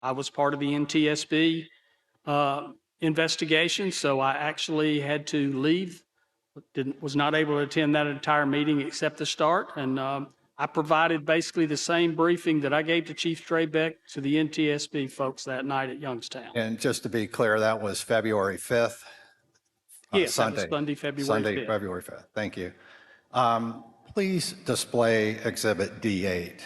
I was part of the NTSB investigation, so I actually had to leave. Was not able to attend that entire meeting except the start, and I provided basically the same briefing that I gave to Chief Drebeck to the NTSB folks that night at Youngstown. And just to be clear, that was February 5th? Yes, Sunday. that was Sunday, February Sunday, 5th. February 5th. Thank you. Please display Exhibit D8.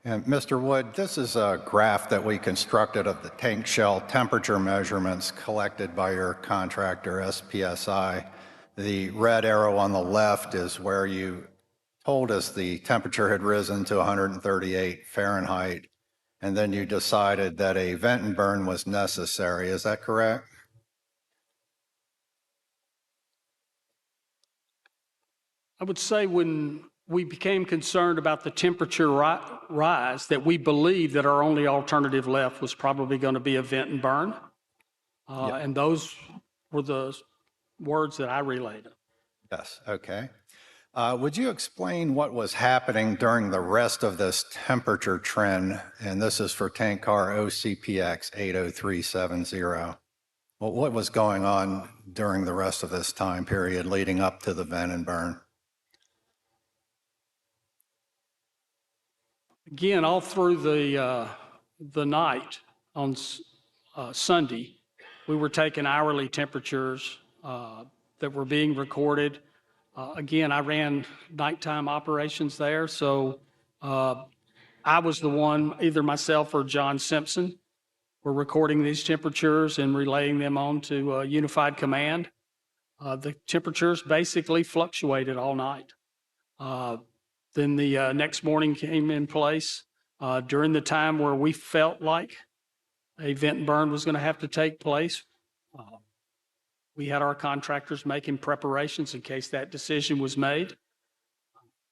And Mr. Wood, this is a graph that we constructed of the tank shell temperature measurements collected by your contractor, SPSI. The red arrow on the left is where you told us the temperature had risen to 138 Fahrenheit, and then you decided that a vent and burn was necessary. Is that correct? I would say when we became concerned about the temperature rise, that we believed that our only alternative left was probably going to be a vent and burn. And those were the words that I relayed. Yes, okay. Would you explain what was happening during the rest of this temperature trend? And this is for tank car OCPX 80370. Well, what was going on during the rest of this time period leading up to the vent and burn? Again, all through the night on Sunday, we were taking hourly temperatures that were being recorded. Again, I ran nighttime operations there, so I was the one, either myself or John Simpson, were recording these temperatures and relaying them on to Unified Command. The temperatures basically fluctuated all night. Then the next morning came in place during the time where we felt like a vent and burn was going to have to take place. We had our contractors making preparations in case that decision was made.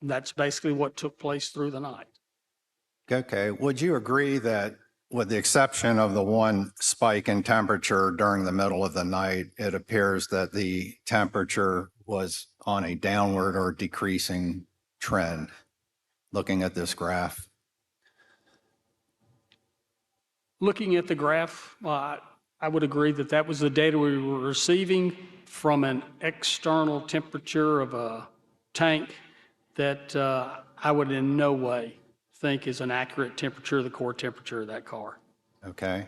And that's basically what took place through the night. Okay, would you agree that with the exception of the one spike in temperature during the middle of the night, it appears that the temperature was on a downward or decreasing trend, looking at this graph? Looking at the graph, I would agree that that was the data we were receiving from an external temperature of a tank that I would in no way think is an accurate temperature, the core temperature of that car. Okay.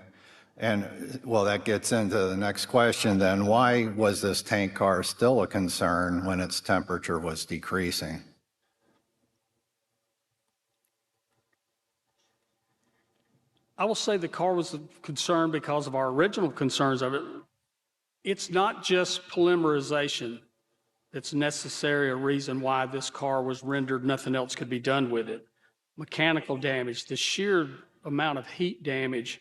And well, that gets into the next question then. Why was this tank car still a concern when its temperature was decreasing? I will say the car was a concern because of our original concerns of it. It's not just polymerization that's necessary, a reason why this car was rendered nothing else could be done with it. Mechanical damage, the sheer amount of heat damage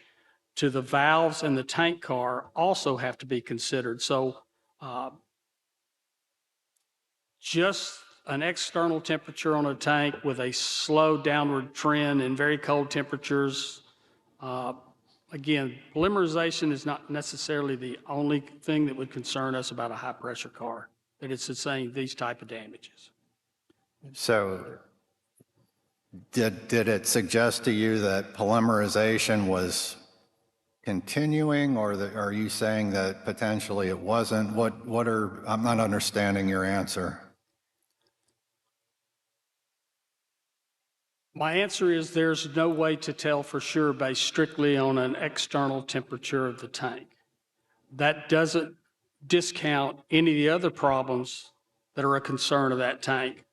to the valves and the tank car also have to be considered. So just an external temperature on a tank with a slow downward trend in very cold temperatures, again, polymerization is not necessarily the only thing that would concern us about a high pressure car, that it's sustained these type of damages. So did it suggest to you that polymerization was continuing, or are you saying that potentially it wasn't? I'm not understanding your answer. My answer is there's no way to tell for sure based strictly on an external temperature of the tank. That doesn't discount any of the other problems that are a concern of that tank,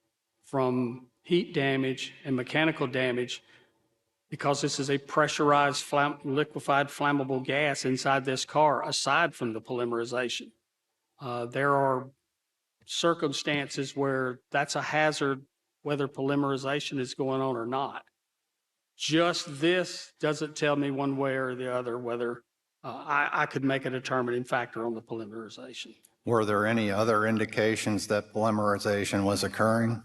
from heat damage and mechanical damage, because this is a pressurized liquefied flammable gas inside this car, aside from the polymerization. There are circumstances where that's a hazard, whether polymerization is going on or not. Just this doesn't tell me one way or the other whether I could make a determining factor on the polymerization. Were there any other indications that polymerization was occurring?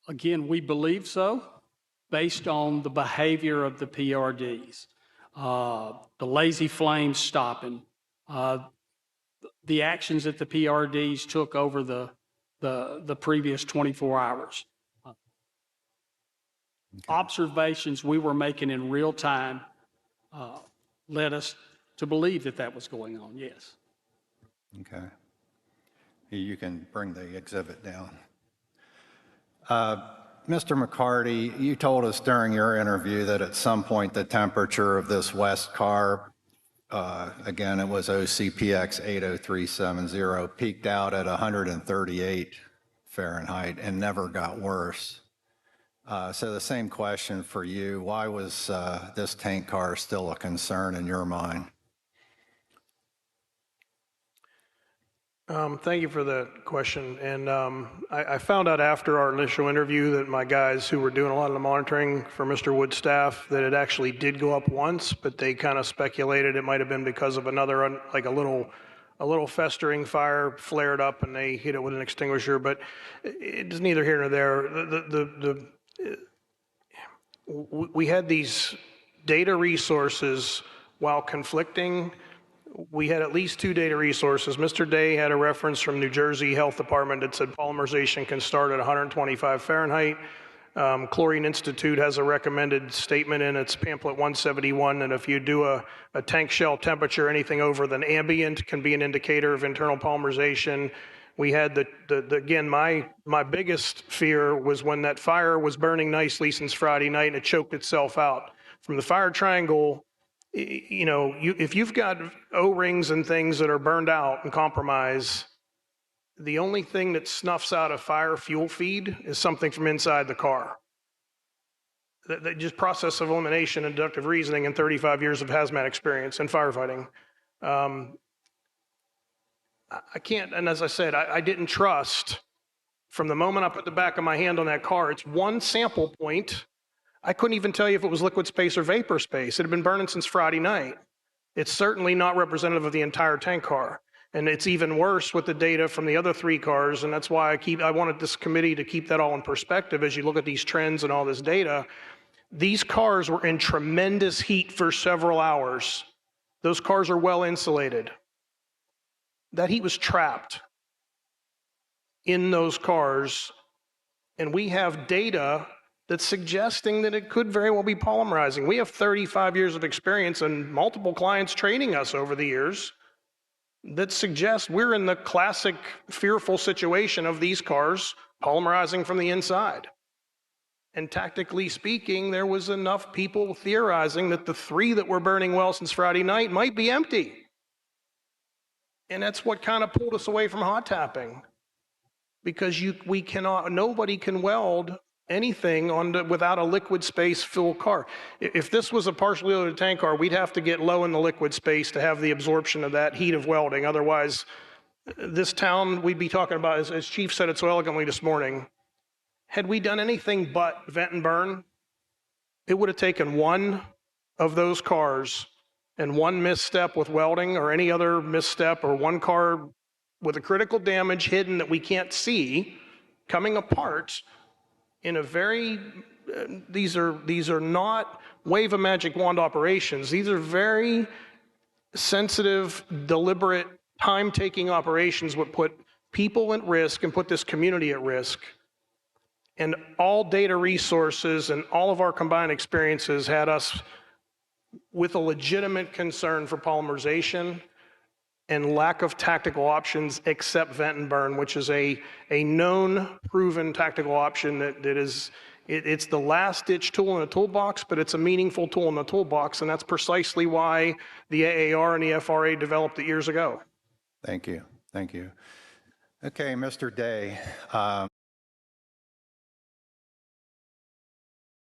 Again, we believe so, based on the behavior of the PRDs. The lazy flame stopping, the actions that the PRDs took over the previous 24 hours. Observations we were making in real time led us to believe that that was going on, yes. Okay. You can bring the exhibit down. Mr. McCarty, you told us during your interview that at some point the temperature of this West car, again, it was OCPX 80370, peaked out at 138 Fahrenheit and never got worse. So the same question for you, why was this tank car still a concern in your mind? Thank you for the question. And I found out after our initial interview that my guys who were doing a lot of the monitoring for Mr. Wood's staff, that it actually did go up once, but they kind of speculated it might have been because of another, like a little festering fire flared up and they hit it with an extinguisher, but it's neither here nor there. We had these data resources while conflicting. We had at least two data resources. Mr. Day had a reference from New Jersey Health Department that said polymerization can start at 125 Fahrenheit. Chlorine Institute has a recommended statement in its pamphlet 171, and if you do a tank shell temperature, anything over than ambient can be an indicator of internal polymerization. We had again, my biggest fear was when that fire was burning nicely since Friday night and it choked itself out. From the fire triangle, you know, if you've got O-rings and things that are burned out and compromised, the only thing that snuffs out a fire fuel feed is something from inside the car. That just process of elimination and deductive reasoning and 35 years of hazmat experience and firefighting. I can't, and as I said, I didn't trust from the moment I put the back of my hand on that car. It's one sample point. I couldn't even tell you if it was liquid space or vapor space. It had been burning since Friday night. It's certainly not representative of the entire tank car. And it's even worse with the data from the other three cars. And that's why I wanted this committee to keep that all in perspective as you look at these trends and all this data. These cars were in tremendous heat for several hours. Those cars are well insulated. That heat was trapped in those cars. And we have data that's suggesting that it could very well be polymerizing. We have 35 years of experience and multiple clients training us over the years that suggest we're in the classic fearful situation of these cars polymerizing from the inside. And tactically speaking, there was enough people theorizing that the three that were burning well since Friday night might be empty. And that's what kind of pulled us away from hot tapping, because nobody can weld anything without a liquid space full car. If this was a partially loaded tank car, we'd have to get low in the liquid space to have the absorption of that heat of welding. Otherwise, this town we'd be talking about, as Chief said it so elegantly this morning, had we done anything but vent and burn, it would have taken one of those cars and one misstep with welding or any other misstep, or one car with a critical damage hidden that we can't see coming apart in a very, these are not wave a magic wand operations. These are very sensitive, deliberate, time-taking operations that put people at risk and put this community at risk. And all data resources and all of our combined experiences had us with a legitimate concern for polymerization and lack of tactical options except vent and burn, which is a known, proven tactical option it's the last-ditch tool in the toolbox, but it's a meaningful tool in the toolbox, and that's precisely why the AAR and the FRA developed it years ago. Thank you. Thank you. Okay, Mr. Day.